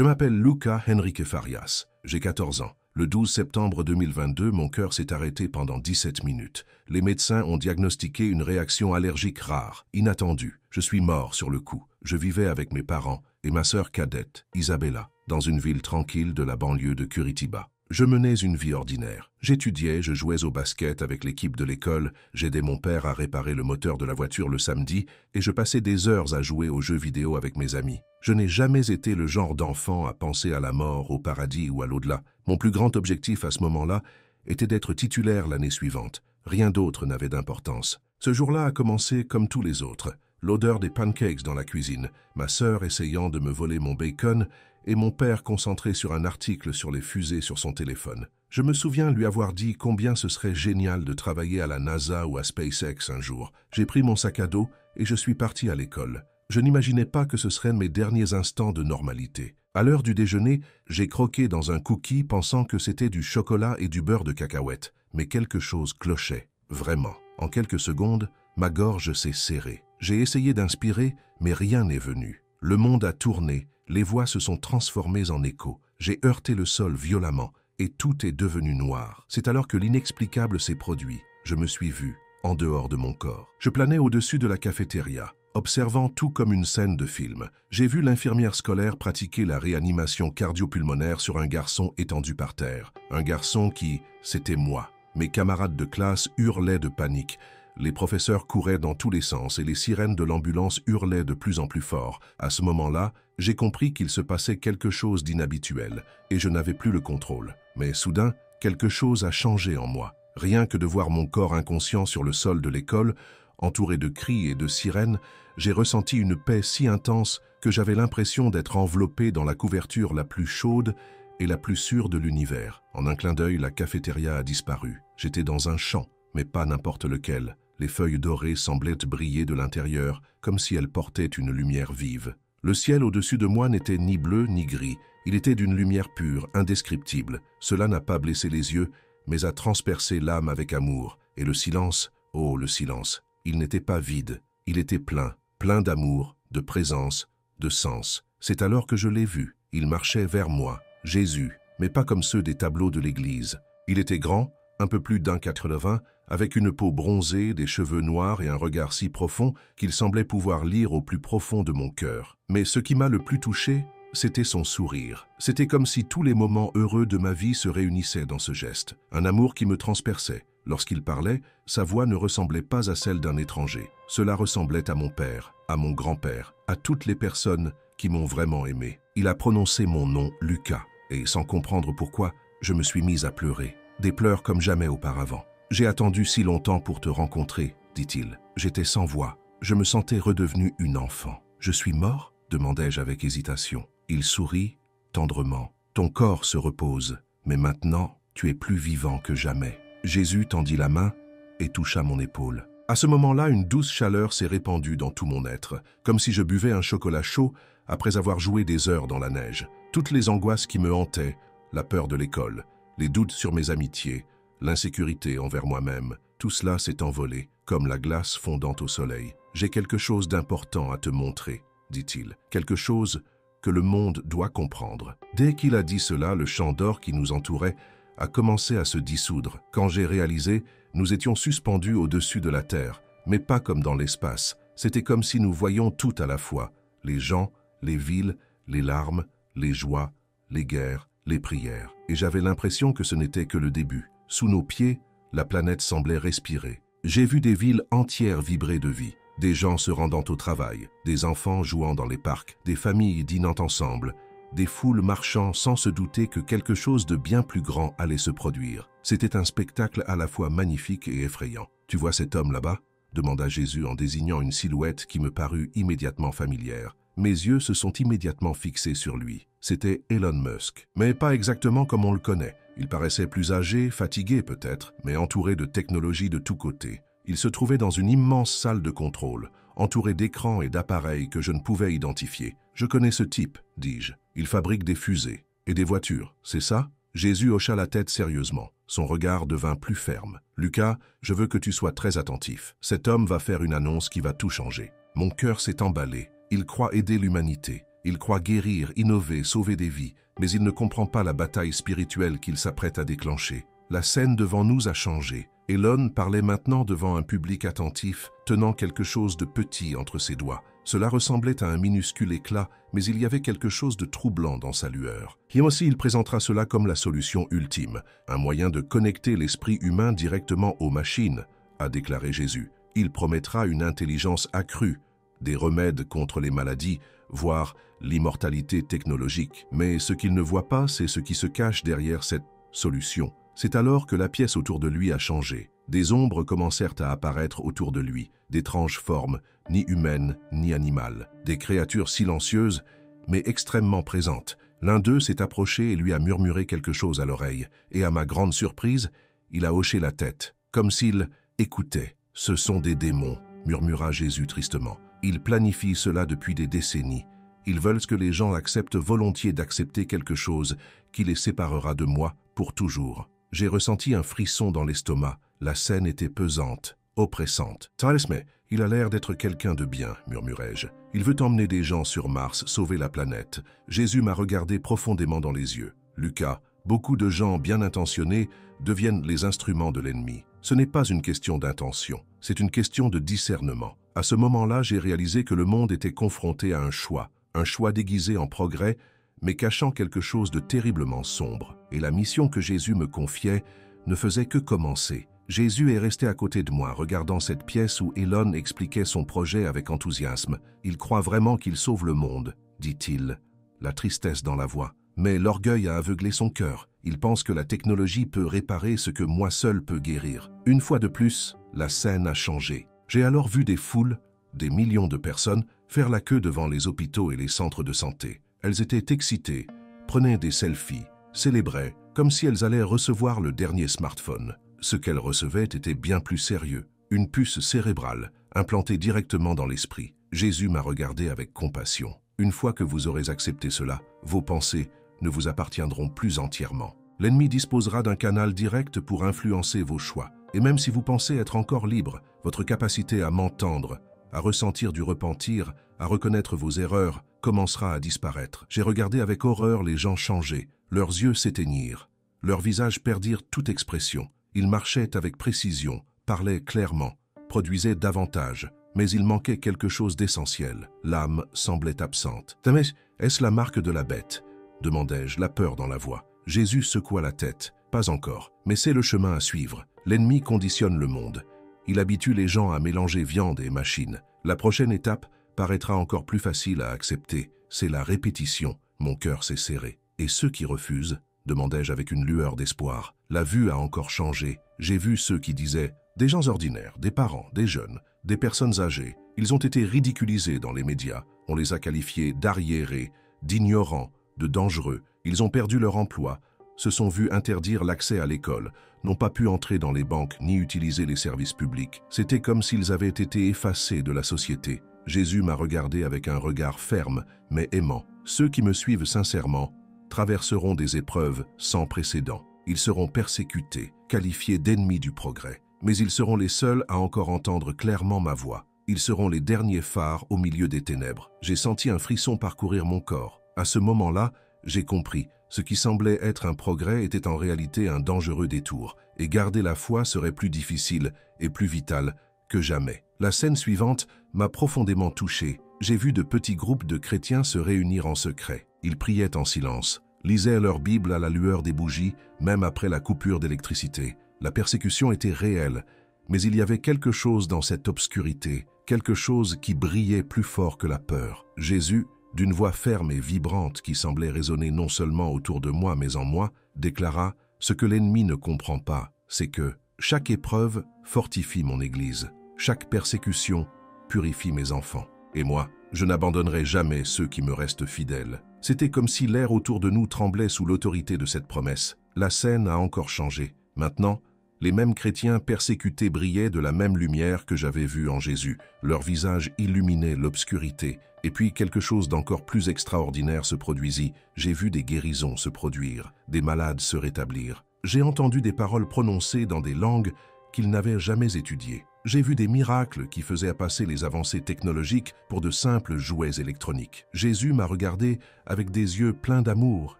Je m'appelle Luca Henrique Farias, j'ai 14 ans. Le 12 septembre 2022, mon cœur s'est arrêté pendant 17 minutes. Les médecins ont diagnostiqué une réaction allergique rare, inattendue. Je suis mort sur le coup. Je vivais avec mes parents et ma sœur cadette, Isabella, dans une ville tranquille de la banlieue de Curitiba. Je menais une vie ordinaire. J'étudiais, je jouais au basket avec l'équipe de l'école, j'aidais mon père à réparer le moteur de la voiture le samedi et je passais des heures à jouer aux jeux vidéo avec mes amis. Je n'ai jamais été le genre d'enfant à penser à la mort, au paradis ou à l'au-delà. Mon plus grand objectif à ce moment-là était d'être titulaire l'année suivante. Rien d'autre n'avait d'importance. Ce jour-là a commencé comme tous les autres. L'odeur des pancakes dans la cuisine, ma sœur essayant de me voler mon bacon et mon père concentré sur un article sur les fusées sur son téléphone. Je me souviens lui avoir dit combien ce serait génial de travailler à la NASA ou à SpaceX un jour. J'ai pris mon sac à dos et je suis parti à l'école. Je n'imaginais pas que ce seraient mes derniers instants de normalité. À l'heure du déjeuner, j'ai croqué dans un cookie pensant que c'était du chocolat et du beurre de cacahuète. Mais quelque chose clochait, vraiment. En quelques secondes, ma gorge s'est serrée. J'ai essayé d'inspirer, mais rien n'est venu. Le monde a tourné, les voix se sont transformées en échos. J'ai heurté le sol violemment et tout est devenu noir. C'est alors que l'inexplicable s'est produit. Je me suis vu, en dehors de mon corps. Je planais au-dessus de la cafétéria, observant tout comme une scène de film. J'ai vu l'infirmière scolaire pratiquer la réanimation cardio-pulmonaire sur un garçon étendu par terre. Un garçon qui, c'était moi. Mes camarades de classe hurlaient de panique. Les professeurs couraient dans tous les sens et les sirènes de l'ambulance hurlaient de plus en plus fort. À ce moment-là, j'ai compris qu'il se passait quelque chose d'inhabituel et je n'avais plus le contrôle. Mais soudain, quelque chose a changé en moi. Rien que de voir mon corps inconscient sur le sol de l'école, entouré de cris et de sirènes, j'ai ressenti une paix si intense que j'avais l'impression d'être enveloppé dans la couverture la plus chaude et la plus sûre de l'univers. En un clin d'œil, la cafétéria a disparu. J'étais dans un champ, mais pas n'importe lequel. Les feuilles dorées semblaient briller de l'intérieur, comme si elles portaient une lumière vive. Le ciel au-dessus de moi n'était ni bleu ni gris. Il était d'une lumière pure, indescriptible. Cela n'a pas blessé les yeux, mais a transpercé l'âme avec amour. Et le silence, oh le silence, il n'était pas vide. Il était plein, plein d'amour, de présence, de sens. C'est alors que je l'ai vu. Il marchait vers moi, Jésus, mais pas comme ceux des tableaux de l'église. Il était grand, un peu plus d'1,80 m, avec une peau bronzée, des cheveux noirs et un regard si profond qu'il semblait pouvoir lire au plus profond de mon cœur. Mais ce qui m'a le plus touché, c'était son sourire. C'était comme si tous les moments heureux de ma vie se réunissaient dans ce geste. Un amour qui me transperçait. Lorsqu'il parlait, sa voix ne ressemblait pas à celle d'un étranger. Cela ressemblait à mon père, à mon grand-père, à toutes les personnes qui m'ont vraiment aimé. Il a prononcé mon nom, Lucas, et sans comprendre pourquoi, je me suis mise à pleurer. Des pleurs comme jamais auparavant. « J'ai attendu si longtemps pour te rencontrer, dit-il. J'étais sans voix. Je me sentais redevenu une enfant. Je suis mort ?» demandai-je avec hésitation. Il sourit tendrement. « Ton corps se repose, mais maintenant, tu es plus vivant que jamais. » Jésus tendit la main et toucha mon épaule. À ce moment-là, une douce chaleur s'est répandue dans tout mon être, comme si je buvais un chocolat chaud après avoir joué des heures dans la neige. Toutes les angoisses qui me hantaient, la peur de l'école, les doutes sur mes amitiés, l'insécurité envers moi-même, tout cela s'est envolé, comme la glace fondant au soleil. « J'ai quelque chose d'important à te montrer, » dit-il. « Quelque chose que le monde doit comprendre. » Dès qu'il a dit cela, le champ d'or qui nous entourait a commencé à se dissoudre. Quand j'ai réalisé, nous étions suspendus au-dessus de la terre, mais pas comme dans l'espace. C'était comme si nous voyions tout à la fois, les gens, les villes, les larmes, les joies, les guerres, les prières. Et j'avais l'impression que ce n'était que le début. Sous nos pieds, la planète semblait respirer. J'ai vu des villes entières vibrer de vie, des gens se rendant au travail, des enfants jouant dans les parcs, des familles dînant ensemble, des foules marchant sans se douter que quelque chose de bien plus grand allait se produire. C'était un spectacle à la fois magnifique et effrayant. « Tu vois cet homme là-bas » demanda Jésus en désignant une silhouette qui me parut immédiatement familière. Mes yeux se sont immédiatement fixés sur lui. C'était Elon Musk, mais pas exactement comme on le connaît. Il paraissait plus âgé, fatigué peut-être, mais entouré de technologies de tous côtés. Il se trouvait dans une immense salle de contrôle, entouré d'écrans et d'appareils que je ne pouvais identifier. « Je connais ce type, dis-je. Il fabrique des fusées et des voitures, c'est ça ?» Jésus hocha la tête sérieusement. Son regard devint plus ferme. « Lucas, je veux que tu sois très attentif. Cet homme va faire une annonce qui va tout changer. » Mon cœur s'est emballé. Il croit aider l'humanité. Il croit guérir, innover, sauver des vies, mais il ne comprend pas la bataille spirituelle qu'il s'apprête à déclencher. La scène devant nous a changé. Elon parlait maintenant devant un public attentif, tenant quelque chose de petit entre ses doigts. Cela ressemblait à un minuscule éclat, mais il y avait quelque chose de troublant dans sa lueur. Et aussi, il présentera cela comme la solution ultime, un moyen de connecter l'esprit humain directement aux machines, a déclaré Jésus. Il promettra une intelligence accrue, des remèdes contre les maladies, voire l'immortalité technologique. Mais ce qu'il ne voit pas, c'est ce qui se cache derrière cette solution. C'est alors que la pièce autour de lui a changé. Des ombres commencèrent à apparaître autour de lui, d'étranges formes, ni humaines ni animales. Des créatures silencieuses, mais extrêmement présentes. L'un d'eux s'est approché et lui a murmuré quelque chose à l'oreille, et à ma grande surprise, il a hoché la tête, comme s'il écoutait. « Ce sont des démons », murmura Jésus tristement. « Ils planifient cela depuis des décennies. Ils veulent que les gens acceptent volontiers d'accepter quelque chose qui les séparera de moi pour toujours. » J'ai ressenti un frisson dans l'estomac. La scène était pesante, oppressante. « Mais il a l'air d'être quelqu'un de bien, » murmurai-je. « Il veut emmener des gens sur Mars, sauver la planète. » Jésus m'a regardé profondément dans les yeux. « Lucas, beaucoup de gens bien intentionnés deviennent les instruments de l'ennemi. Ce n'est pas une question d'intention, c'est une question de discernement. » À ce moment-là, j'ai réalisé que le monde était confronté à un choix déguisé en progrès, mais cachant quelque chose de terriblement sombre. Et la mission que Jésus me confiait ne faisait que commencer. Jésus est resté à côté de moi, regardant cette pièce où Elon expliquait son projet avec enthousiasme. « Il croit vraiment qu'il sauve le monde, » dit-il, la tristesse dans la voix. Mais l'orgueil a aveuglé son cœur. Il pense que la technologie peut réparer ce que moi seul peux guérir. Une fois de plus, la scène a changé. J'ai alors vu des foules, des millions de personnes, faire la queue devant les hôpitaux et les centres de santé. Elles étaient excitées, prenaient des selfies, célébraient, comme si elles allaient recevoir le dernier smartphone. Ce qu'elles recevaient était bien plus sérieux. Une puce cérébrale, implantée directement dans l'esprit. Jésus m'a regardé avec compassion. Une fois que vous aurez accepté cela, vos pensées ne vous appartiendront plus entièrement. L'ennemi disposera d'un canal direct pour influencer vos choix. Et même si vous pensez être encore libre, votre capacité à m'entendre, à ressentir du repentir, à reconnaître vos erreurs, commencera à disparaître. J'ai regardé avec horreur les gens changer. Leurs yeux s'éteignirent. Leurs visages perdirent toute expression. Ils marchaient avec précision, parlaient clairement, produisaient davantage. Mais il manquait quelque chose d'essentiel. L'âme semblait absente. « Mais est-ce la marque de la bête ?» demandai-je, la peur dans la voix. Jésus secoua la tête. « Pas encore, mais c'est le chemin à suivre. L'ennemi conditionne le monde. Il habitue les gens à mélanger viande et machine. La prochaine étape paraîtra encore plus facile à accepter. C'est la répétition. » Mon cœur s'est serré. « Et ceux qui refusent ?» demandai-je avec une lueur d'espoir. La vue a encore changé. J'ai vu ceux qui disaient « des gens ordinaires, des parents, des jeunes, des personnes âgées. Ils ont été ridiculisés dans les médias. On les a qualifiés d'arriérés, d'ignorants, de dangereux. Ils ont perdu leur emploi, se sont vus interdire l'accès à l'école, n'ont pas pu entrer dans les banques ni utiliser les services publics. C'était comme s'ils avaient été effacés de la société. Jésus m'a regardé avec un regard ferme, mais aimant. Ceux qui me suivent sincèrement traverseront des épreuves sans précédent. Ils seront persécutés, qualifiés d'ennemis du progrès. Mais ils seront les seuls à encore entendre clairement ma voix. Ils seront les derniers phares au milieu des ténèbres. J'ai senti un frisson parcourir mon corps. À ce moment-là, j'ai compris. Ce qui semblait être un progrès était en réalité un dangereux détour, et garder la foi serait plus difficile et plus vital que jamais. La scène suivante m'a profondément touché. J'ai vu de petits groupes de chrétiens se réunir en secret. Ils priaient en silence, lisaient leur Bible à la lueur des bougies, même après la coupure d'électricité. La persécution était réelle, mais il y avait quelque chose dans cette obscurité, quelque chose qui brillait plus fort que la peur. Jésus, d'une voix ferme et vibrante qui semblait résonner non seulement autour de moi mais en moi, déclara « Ce que l'ennemi ne comprend pas, c'est que chaque épreuve fortifie mon Église, chaque persécution purifie mes enfants. Et moi, je n'abandonnerai jamais ceux qui me restent fidèles. » C'était comme si l'air autour de nous tremblait sous l'autorité de cette promesse. La scène a encore changé. Maintenant, les mêmes chrétiens persécutés brillaient de la même lumière que j'avais vue en Jésus. Leur visage illuminait l'obscurité. Et puis quelque chose d'encore plus extraordinaire se produisit. J'ai vu des guérisons se produire, des malades se rétablir. J'ai entendu des paroles prononcées dans des langues qu'ils n'avaient jamais étudiées. J'ai vu des miracles qui faisaient passer les avancées technologiques pour de simples jouets électroniques. Jésus m'a regardé avec des yeux pleins d'amour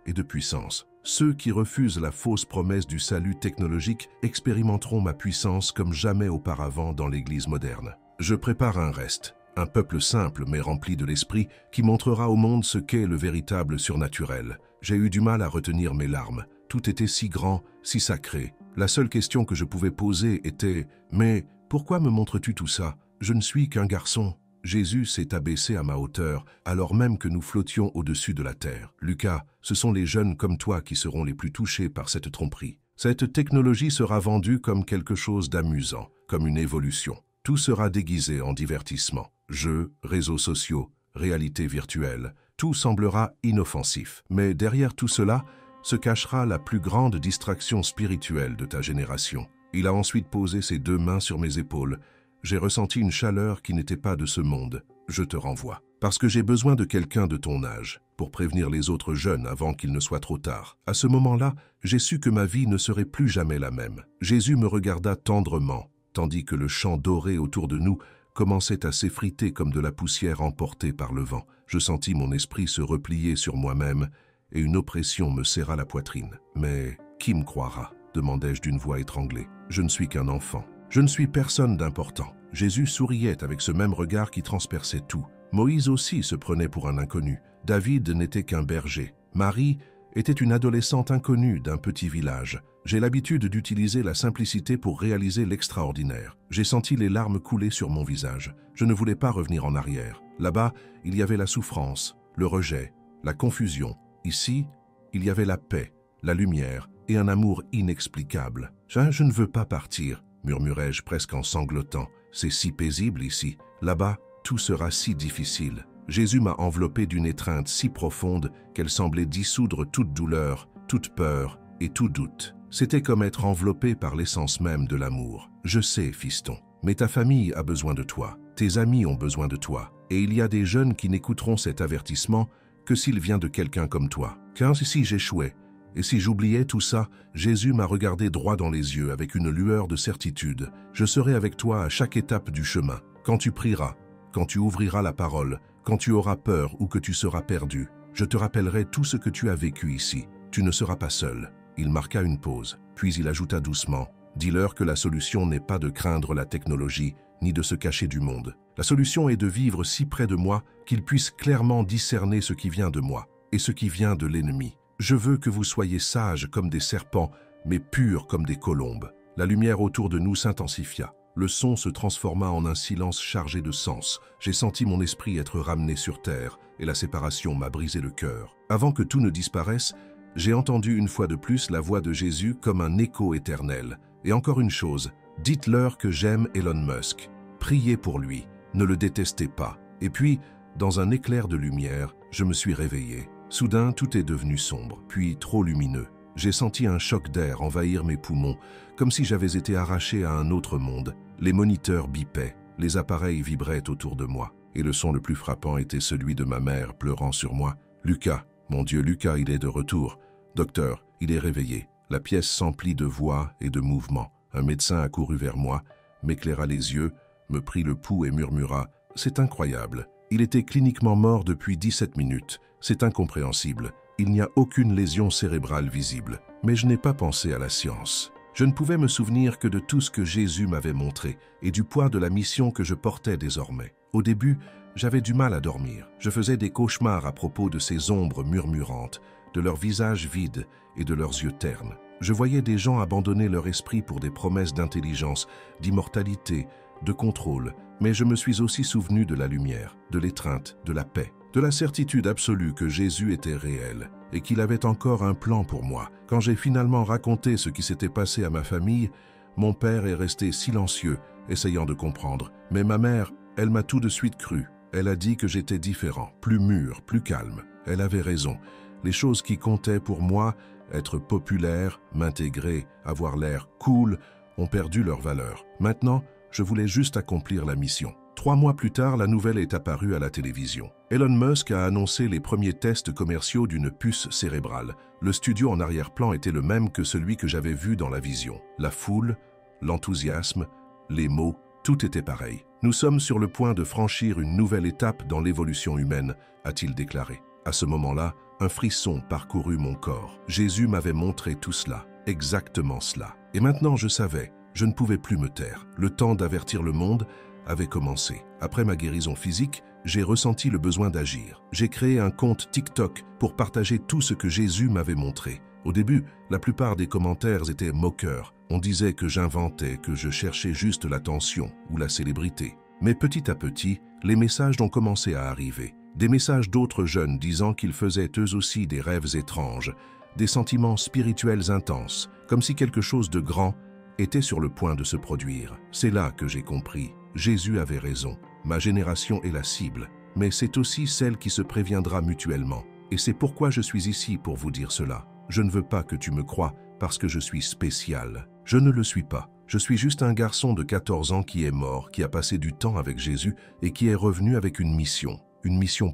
et de puissance. Ceux qui refusent la fausse promesse du salut technologique expérimenteront ma puissance comme jamais auparavant dans l'Église moderne. Je prépare un reste, un peuple simple mais rempli de l'esprit qui montrera au monde ce qu'est le véritable surnaturel. J'ai eu du mal à retenir mes larmes. Tout était si grand, si sacré. La seule question que je pouvais poser était « Mais pourquoi me montres-tu tout ça? Je ne suis qu'un garçon. » Jésus s'est abaissé à ma hauteur, alors même que nous flottions au-dessus de la terre. Lucas, ce sont les jeunes comme toi qui seront les plus touchés par cette tromperie. Cette technologie sera vendue comme quelque chose d'amusant, comme une évolution. Tout sera déguisé en divertissement. Jeux, réseaux sociaux, réalité virtuelle, tout semblera inoffensif. Mais derrière tout cela se cachera la plus grande distraction spirituelle de ta génération. Il a ensuite posé ses 2 mains sur mes épaules. J'ai ressenti une chaleur qui n'était pas de ce monde. Je te renvoie. Parce que j'ai besoin de quelqu'un de ton âge, pour prévenir les autres jeunes avant qu'il ne soit trop tard. À ce moment-là, j'ai su que ma vie ne serait plus jamais la même. Jésus me regarda tendrement, tandis que le champ doré autour de nous commençait à s'effriter comme de la poussière emportée par le vent. Je sentis mon esprit se replier sur moi-même et une oppression me serra la poitrine. « Mais qui me croira ?» demandai-je d'une voix étranglée. « Je ne suis qu'un enfant. Je ne suis personne d'important. » Jésus souriait avec ce même regard qui transperçait tout. Moïse aussi se prenait pour un inconnu. David n'était qu'un berger. Marie était une adolescente inconnue d'un petit village. J'ai l'habitude d'utiliser la simplicité pour réaliser l'extraordinaire. J'ai senti les larmes couler sur mon visage. Je ne voulais pas revenir en arrière. Là-bas, il y avait la souffrance, le rejet, la confusion. Ici, il y avait la paix, la lumière et un amour inexplicable. « Je ne veux pas partir », murmurai-je presque en sanglotant. « C'est si paisible ici. Là-bas, tout sera si difficile. » Jésus m'a enveloppé d'une étreinte si profonde qu'elle semblait dissoudre toute douleur, toute peur et tout doute. C'était comme être enveloppé par l'essence même de l'amour. « Je sais, fiston, mais ta famille a besoin de toi. Tes amis ont besoin de toi. Et il y a des jeunes qui n'écouteront cet avertissement que s'il vient de quelqu'un comme toi. Car si j'échouais, et si j'oubliais tout ça, Jésus m'a regardé droit dans les yeux avec une lueur de certitude. Je serai avec toi à chaque étape du chemin. Quand tu prieras, quand tu ouvriras la parole, quand tu auras peur ou que tu seras perdu, je te rappellerai tout ce que tu as vécu ici. Tu ne seras pas seul. » Il marqua une pause, puis il ajouta doucement « Dis-leur que la solution n'est pas de craindre la technologie, ni de se cacher du monde. La solution est de vivre si près de moi qu'ils puissent clairement discerner ce qui vient de moi et ce qui vient de l'ennemi. Je veux que vous soyez sages comme des serpents, mais purs comme des colombes. » La lumière autour de nous s'intensifia. Le son se transforma en un silence chargé de sens. J'ai senti mon esprit être ramené sur terre, et la séparation m'a brisé le cœur. Avant que tout ne disparaisse, j'ai entendu une fois de plus la voix de Jésus comme un écho éternel. Et encore une chose, dites-leur que j'aime Elon Musk. Priez pour lui, ne le détestez pas. Et puis, dans un éclair de lumière, je me suis réveillé. Soudain, tout est devenu sombre, puis trop lumineux. J'ai senti un choc d'air envahir mes poumons, comme si j'avais été arraché à un autre monde. Les moniteurs bipaient, les appareils vibraient autour de moi, et le son le plus frappant était celui de ma mère pleurant sur moi. « Lucas, mon Dieu, Lucas, il est de retour. Docteur, il est réveillé. » La pièce s'emplit de voix et de mouvements. Un médecin accourut vers moi, m'éclaira les yeux, me prit le pouls et murmura « C'est incroyable. Il était cliniquement mort depuis 17 minutes. C'est incompréhensible. Il n'y a aucune lésion cérébrale visible. » Mais je n'ai pas pensé à la science. Je ne pouvais me souvenir que de tout ce que Jésus m'avait montré et du poids de la mission que je portais désormais. Au début, j'avais du mal à dormir. Je faisais des cauchemars à propos de ces ombres murmurantes, de leurs visages vides et de leurs yeux ternes. Je voyais des gens abandonner leur esprit pour des promesses d'intelligence, d'immortalité, de contrôle, mais je me suis aussi souvenu de la lumière, de l'étreinte, de la paix, de la certitude absolue que Jésus était réel et qu'il avait encore un plan pour moi. Quand j'ai finalement raconté ce qui s'était passé à ma famille, mon père est resté silencieux, essayant de comprendre. Mais ma mère, elle m'a tout de suite cru. Elle a dit que j'étais différent, plus mûr, plus calme. Elle avait raison. Les choses qui comptaient pour moi, être populaire, m'intégrer, avoir l'air cool, ont perdu leur valeur. Maintenant, je voulais juste accomplir la mission. 3 mois plus tard, la nouvelle est apparue à la télévision. Elon Musk a annoncé les premiers tests commerciaux d'une puce cérébrale. Le studio en arrière-plan était le même que celui que j'avais vu dans la vision. La foule, l'enthousiasme, les mots, Tout était pareil. Nous sommes sur le point de franchir une nouvelle étape dans l'évolution humaine, a-t-il déclaré. À ce moment-là, un frisson parcourut mon corps. Jésus m'avait montré tout cela, exactement cela. Et maintenant je savais, je ne pouvais plus me taire. Le temps d'avertir le monde avait commencé. Après ma guérison physique, j'ai ressenti le besoin d'agir. J'ai créé un compte TikTok pour partager tout ce que Jésus m'avait montré. Au début, la plupart des commentaires étaient moqueurs. On disait que j'inventais, que je cherchais juste l'attention ou la célébrité. Mais petit à petit, les messages ont commencé à arriver. Des messages d'autres jeunes disant qu'ils faisaient eux aussi des rêves étranges, des sentiments spirituels intenses, comme si quelque chose de grand était sur le point de se produire. C'est là que j'ai compris. Jésus avait raison. Ma génération est la cible, mais c'est aussi celle qui se préviendra mutuellement. Et c'est pourquoi je suis ici pour vous dire cela. Je ne veux pas que tu me croies parce que je suis spécial. Je ne le suis pas. Je suis juste un garçon de 14 ans qui est mort, qui a passé du temps avec Jésus et qui est revenu avec une mission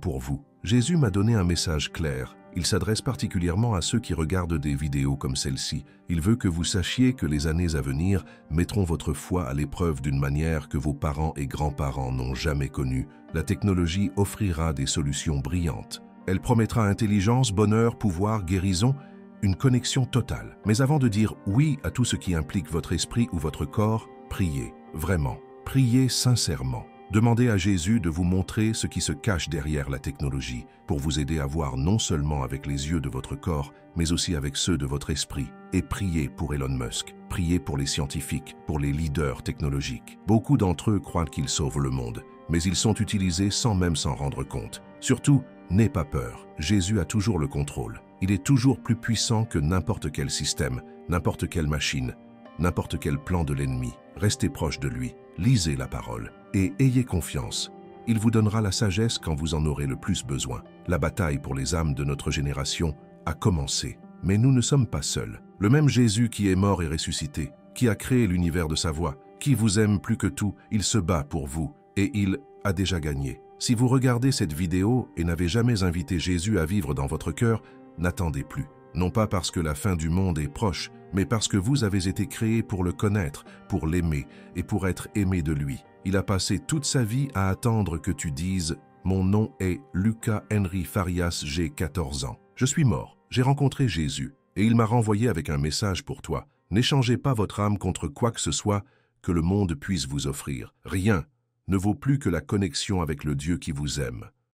pour vous. Jésus m'a donné un message clair. Il s'adresse particulièrement à ceux qui regardent des vidéos comme celle-ci. Il veut que vous sachiez que les années à venir mettront votre foi à l'épreuve d'une manière que vos parents et grands-parents n'ont jamais connue. La technologie offrira des solutions brillantes. Elle promettra intelligence, bonheur, pouvoir, guérison, une connexion totale. Mais avant de dire oui à tout ce qui implique votre esprit ou votre corps, priez, vraiment. Priez sincèrement. Demandez à Jésus de vous montrer ce qui se cache derrière la technologie, pour vous aider à voir non seulement avec les yeux de votre corps, mais aussi avec ceux de votre esprit. Et priez pour Elon Musk, priez pour les scientifiques, pour les leaders technologiques. Beaucoup d'entre eux croient qu'ils sauvent le monde, mais ils sont utilisés sans même s'en rendre compte. Surtout, n'aie pas peur, Jésus a toujours le contrôle. Il est toujours plus puissant que n'importe quel système, n'importe quelle machine, n'importe quel plan de l'ennemi. Restez proche de lui, lisez la parole et ayez confiance. Il vous donnera la sagesse quand vous en aurez le plus besoin. La bataille pour les âmes de notre génération a commencé. Mais nous ne sommes pas seuls. Le même Jésus qui est mort et ressuscité, qui a créé l'univers de sa voix, qui vous aime plus que tout, il se bat pour vous et il a déjà gagné. Si vous regardez cette vidéo et n'avez jamais invité Jésus à vivre dans votre cœur, n'attendez plus. Non pas parce que la fin du monde est proche, mais parce que vous avez été créé pour le connaître, pour l'aimer et pour être aimé de lui. Il a passé toute sa vie à attendre que tu dises « Mon nom est Lucas Henry Farias, j'ai 14 ans. Je suis mort, j'ai rencontré Jésus et il m'a renvoyé avec un message pour toi. N'échangez pas votre âme contre quoi que ce soit que le monde puisse vous offrir. Rien ne vaut plus que la connexion avec le Dieu qui vous aime.